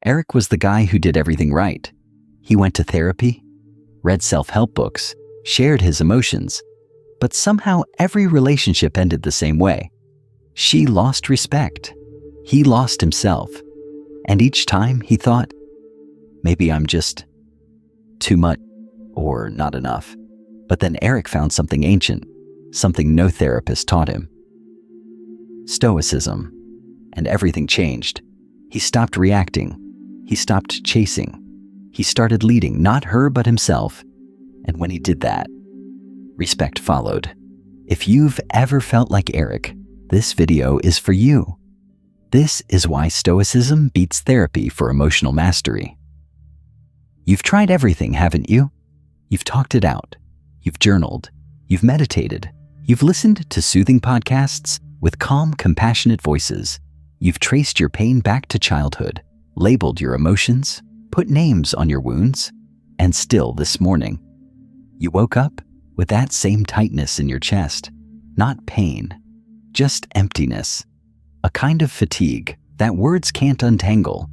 Eric was the guy who did everything right. He went to therapy, read self-help books, shared his emotions, but somehow every relationship ended the same way. She lost respect. He lost himself. And each time he thought, maybe I'm just too much or not enough. But then Eric found something ancient, something no therapist taught him. Stoicism. And everything changed. He stopped reacting. He stopped chasing. He started leading, not her but himself. And when he did that, respect followed. If you've ever felt like Eric, this video is for you. This is why Stoicism beats therapy for emotional mastery. You've tried everything, haven't you? You've talked it out. You've journaled. You've meditated. You've listened to soothing podcasts with calm, compassionate voices. You've traced your pain back to childhood, labeled your emotions, put names on your wounds, and still this morning, you woke up with that same tightness in your chest. Not pain, just emptiness. A kind of fatigue that words can't untangle.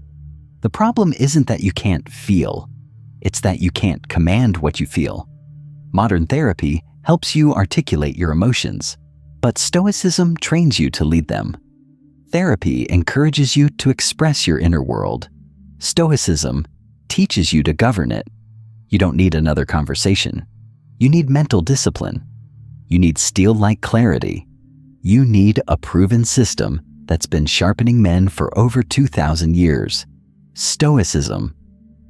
The problem isn't that you can't feel. It's that you can't command what you feel. Modern therapy helps you articulate your emotions, but Stoicism trains you to lead them. Therapy encourages you to express your inner world. Stoicism teaches you to govern it. You don't need another conversation. You need mental discipline. You need steel-like clarity. You need a proven system that's been sharpening men for over 2,000 years. Stoicism.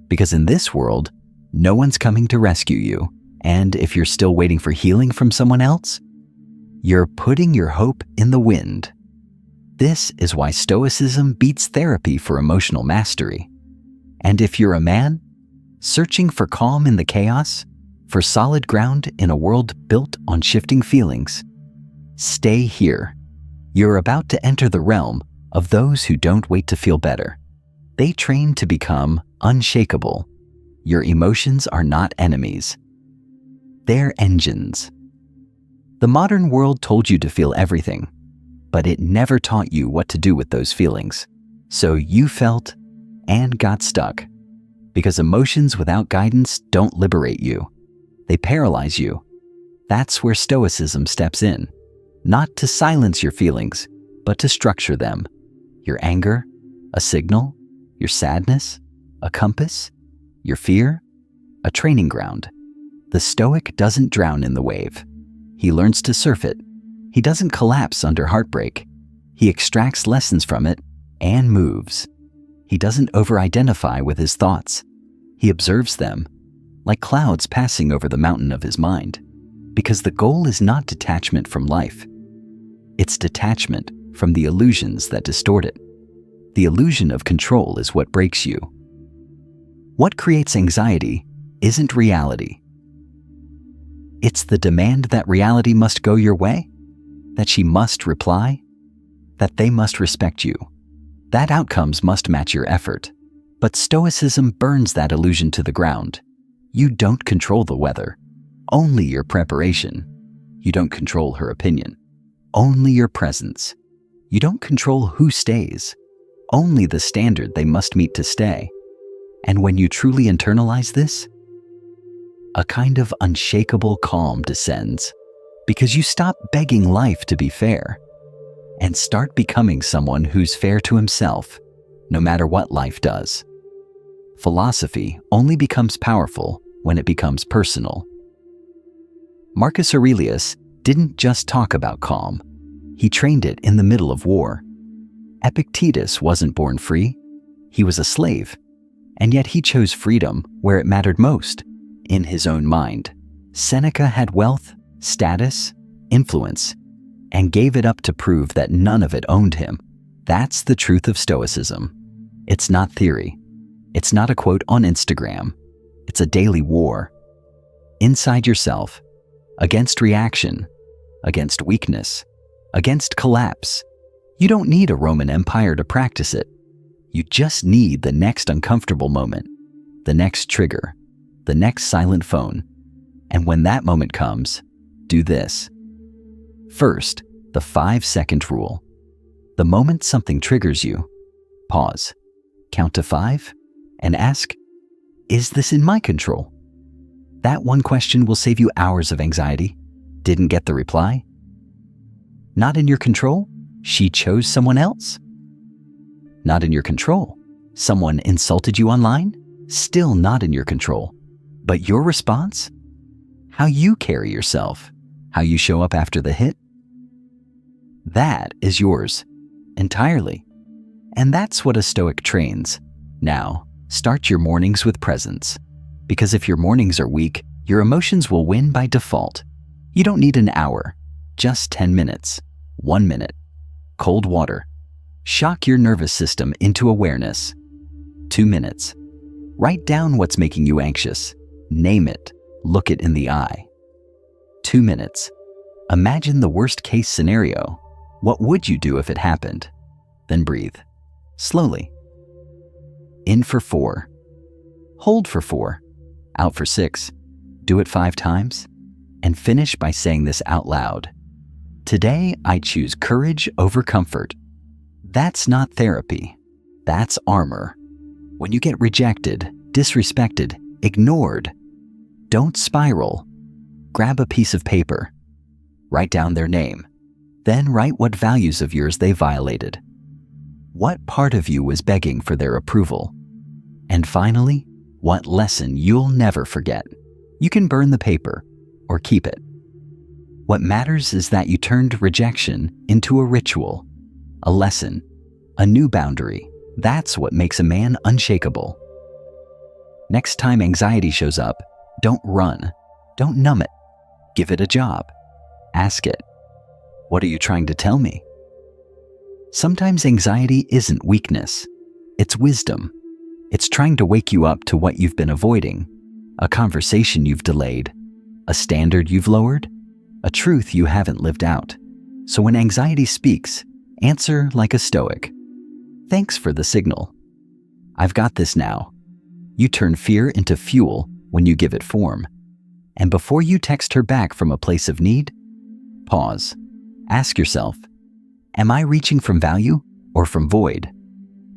Because in this world, no one's coming to rescue you. And if you're still waiting for healing from someone else, you're putting your hope in the wind. This is why Stoicism beats therapy for emotional mastery. And if you're a man, searching for calm in the chaos, for solid ground in a world built on shifting feelings, stay here. You're about to enter the realm of those who don't wait to feel better. They train to become unshakable. Your emotions are not enemies. They're engines. The modern world told you to feel everything, but it never taught you what to do with those feelings. So you felt and got stuck. Because emotions without guidance don't liberate you. They paralyze you. That's where Stoicism steps in. Not to silence your feelings, but to structure them. Your anger, a signal. Your sadness, a compass. Your fear, a training ground. The Stoic doesn't drown in the wave. He learns to surf it. He doesn't collapse under heartbreak. He extracts lessons from it and moves. He doesn't over-identify with his thoughts. He observes them, like clouds passing over the mountain of his mind. Because the goal is not detachment from life. It's detachment from the illusions that distort it. The illusion of control is what breaks you. What creates anxiety isn't reality. It's the demand that reality must go your way, that she must reply, that they must respect you, that outcomes must match your effort. But Stoicism burns that illusion to the ground. You don't control the weather, only your preparation. You don't control her opinion, only your presence. You don't control who stays, only the standard they must meet to stay. And when you truly internalize this, a kind of unshakable calm descends, because you stop begging life to be fair and start becoming someone who's fair to himself, no matter what life does. Philosophy only becomes powerful when it becomes personal. Marcus Aurelius didn't just talk about calm. He trained it in the middle of war. Epictetus wasn't born free. He was a slave. And yet he chose freedom where it mattered most, in his own mind. Seneca had wealth, status, influence, and gave it up to prove that none of it owned him. That's the truth of Stoicism. It's not theory. It's not a quote on Instagram. It's a daily war. Inside yourself, against reaction, against weakness, against collapse. You don't need a Roman Empire to practice it. You just need the next uncomfortable moment, the next trigger, the next silent phone. And when that moment comes, do this. First, the 5-second rule. The moment something triggers you, pause. count to 5, and ask, is this in my control? That one question will save you hours of anxiety. Didn't get the reply? Not in your control? She chose someone else? Not in your control. Someone insulted you online? Still not in your control. But your response? How you carry yourself, how you show up after the hit? That is yours, entirely. And that's what a Stoic trains. Now, start your mornings with presence. Because if your mornings are weak, your emotions will win by default. You don't need an hour, just 10 minutes, 1 minute. Cold water. Shock your nervous system into awareness. 2 minutes. Write down what's making you anxious. Name it. Look it in the eye. 2 minutes. Imagine the worst case scenario. What would you do if it happened? Then breathe. Slowly. In for 4. Hold for 4. Out for 6. Do it 5 times. And finish by saying this out loud. Today, I choose courage over comfort. That's not therapy. That's armor. When you get rejected, disrespected, ignored, don't spiral. Grab a piece of paper. Write down their name. Then write what values of yours they violated. What part of you was begging for their approval? And finally, what lesson you'll never forget. You can burn the paper or keep it. What matters is that you turned rejection into a ritual, a lesson, a new boundary. That's what makes a man unshakable. Next time anxiety shows up, don't run. Don't numb it. Give it a job. Ask it, what are you trying to tell me? Sometimes anxiety isn't weakness. It's wisdom. It's trying to wake you up to what you've been avoiding, a conversation you've delayed, a standard you've lowered, a truth you haven't lived out. So when anxiety speaks, answer like a Stoic. Thanks for the signal. I've got this now. You turn fear into fuel when you give it form. And before you text her back from a place of need, pause. Ask yourself, am I reaching from value or from void?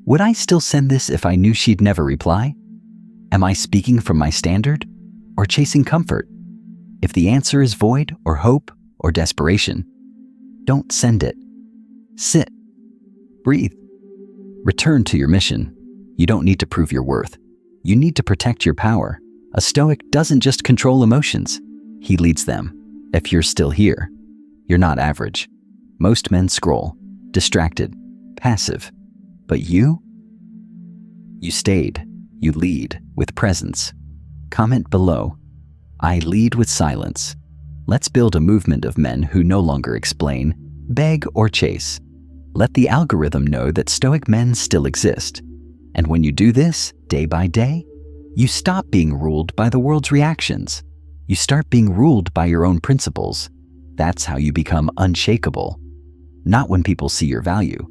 Would I still send this if I knew she'd never reply? Am I speaking from my standard or chasing comfort? If the answer is void or hope or desperation, don't send it. Sit. Breathe. Return to your mission. You don't need to prove your worth. You need to protect your power. A Stoic doesn't just control emotions. He leads them. If you're still here, you're not average. Most men scroll, distracted, passive. But you stayed. You lead with presence. Comment below. I lead with silence. Let's build a movement of men who no longer explain, beg, or chase. Let the algorithm know that Stoic men still exist. And when you do this, day by day, you stop being ruled by the world's reactions. You start being ruled by your own principles. That's how you become unshakable. Not when people see your value,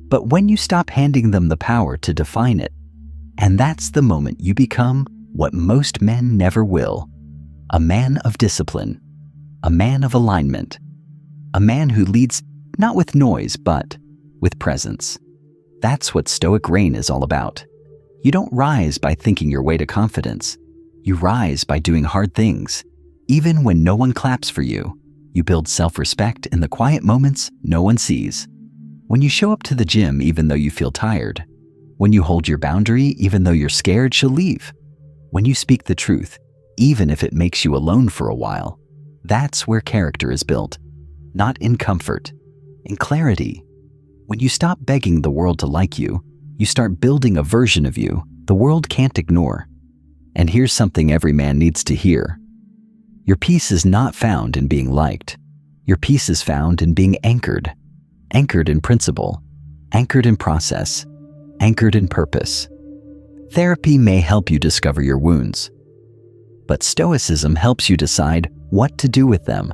but when you stop handing them the power to define it. And that's the moment you become what most men never will. A man of discipline. A man of alignment. A man who leads not with noise, but with presence. That's what Stoic Reign is all about. You don't rise by thinking your way to confidence. You rise by doing hard things. Even when no one claps for you, you build self-respect in the quiet moments no one sees. When you show up to the gym even though you feel tired. When you hold your boundary even though you're scared she'll leave. When you speak the truth, even if it makes you alone for a while. That's where character is built. Not in comfort, in clarity. When you stop begging the world to like you, you start building a version of you the world can't ignore. And here's something every man needs to hear. Your peace is not found in being liked. Your peace is found in being anchored. Anchored in principle. Anchored in process. Anchored in purpose. Therapy may help you discover your wounds. But Stoicism helps you decide what to do with them.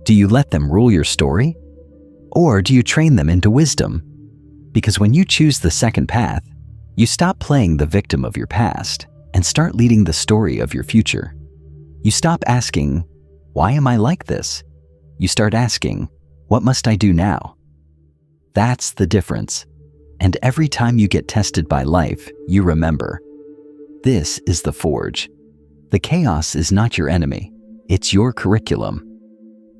Do you let them rule your story? Or do you train them into wisdom? Because when you choose the second path, you stop playing the victim of your past and start leading the story of your future. You stop asking, why am I like this? You start asking, what must I do now? That's the difference. And every time you get tested by life, you remember. This is the forge. The chaos is not your enemy. It's your curriculum.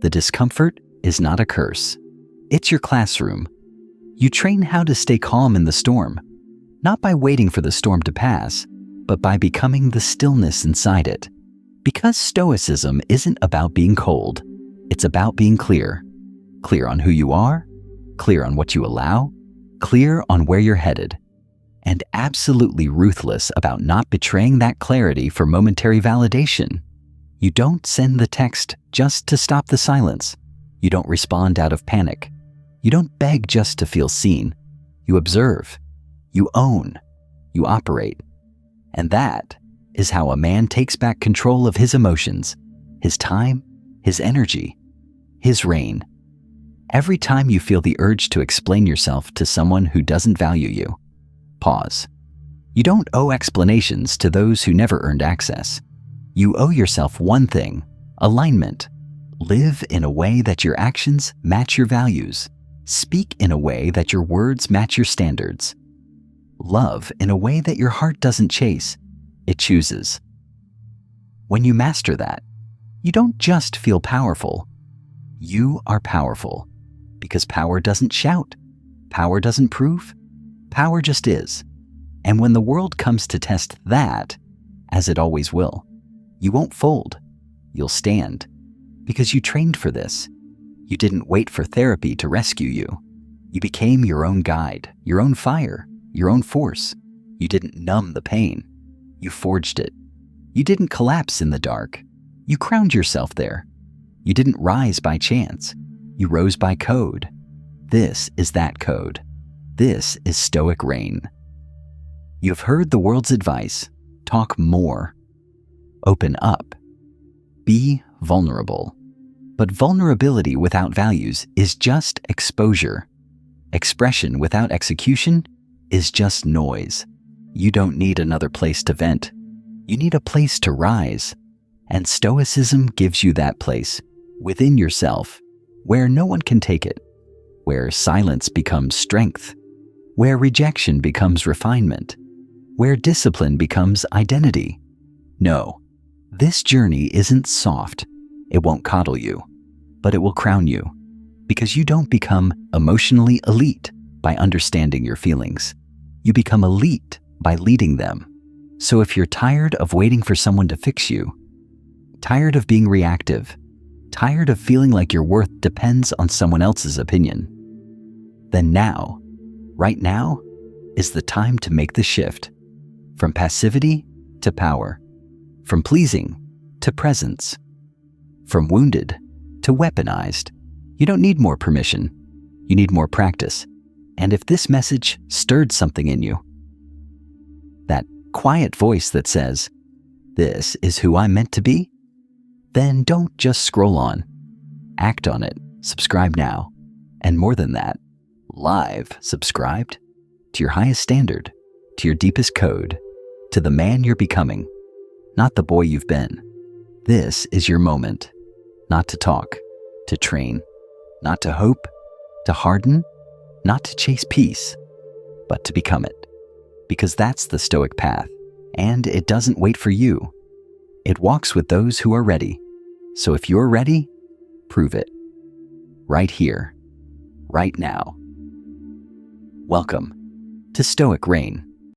The discomfort is not a curse. It's your classroom. You train how to stay calm in the storm, not by waiting for the storm to pass, but by becoming the stillness inside it. Because Stoicism isn't about being cold, it's about being clear. Clear on who you are, clear on what you allow, clear on where you're headed, and absolutely ruthless about not betraying that clarity for momentary validation. You don't send the text just to stop the silence. You don't respond out of panic. You don't beg just to feel seen. You observe. You own. You operate. And that is how a man takes back control of his emotions, his time, his energy, his reign. Every time you feel the urge to explain yourself to someone who doesn't value you, pause. You don't owe explanations to those who never earned access. You owe yourself one thing: alignment. Live in a way that your actions match your values. Speak in a way that your words match your standards. Love in a way that your heart doesn't chase, it chooses. When you master that, you don't just feel powerful. You are powerful. Because power doesn't shout. Power doesn't prove. Power just is. And when the world comes to test that, as it always will, you won't fold. You'll stand. Because you trained for this. You didn't wait for therapy to rescue you. You became your own guide, your own fire, your own force. You didn't numb the pain. You forged it. You didn't collapse in the dark. You crowned yourself there. You didn't rise by chance. You rose by code. This is that code. This is Stoic Reign. You've heard the world's advice. Talk more. Open up. Be vulnerable. But vulnerability without values is just exposure. Expression without execution is just noise. You don't need another place to vent. You need a place to rise. And Stoicism gives you that place, within yourself, where no one can take it, where silence becomes strength, where rejection becomes refinement, where discipline becomes identity. No, this journey isn't soft. It won't coddle you, but it will crown you, because you don't become emotionally elite by understanding your feelings. You become elite by leading them. So if you're tired of waiting for someone to fix you, tired of being reactive, tired of feeling like your worth depends on someone else's opinion, then now, right now, is the time to make the shift. From passivity to power. From pleasing to presence. From wounded to weaponized. You don't need more permission. You need more practice. And if this message stirred something in you, that quiet voice that says, "This is who I'm meant to be," then don't just scroll on. Act on it. Subscribe now. And more than that, live subscribed to your highest standard, to your deepest code, to the man you're becoming, not the boy you've been. This is your moment, not to talk, to train, not to hope, to harden, not to chase peace, but to become it. Because that's the Stoic path, and it doesn't wait for you. It walks with those who are ready. So if you're ready, prove it. Right here, right now. Welcome to Stoic Reign.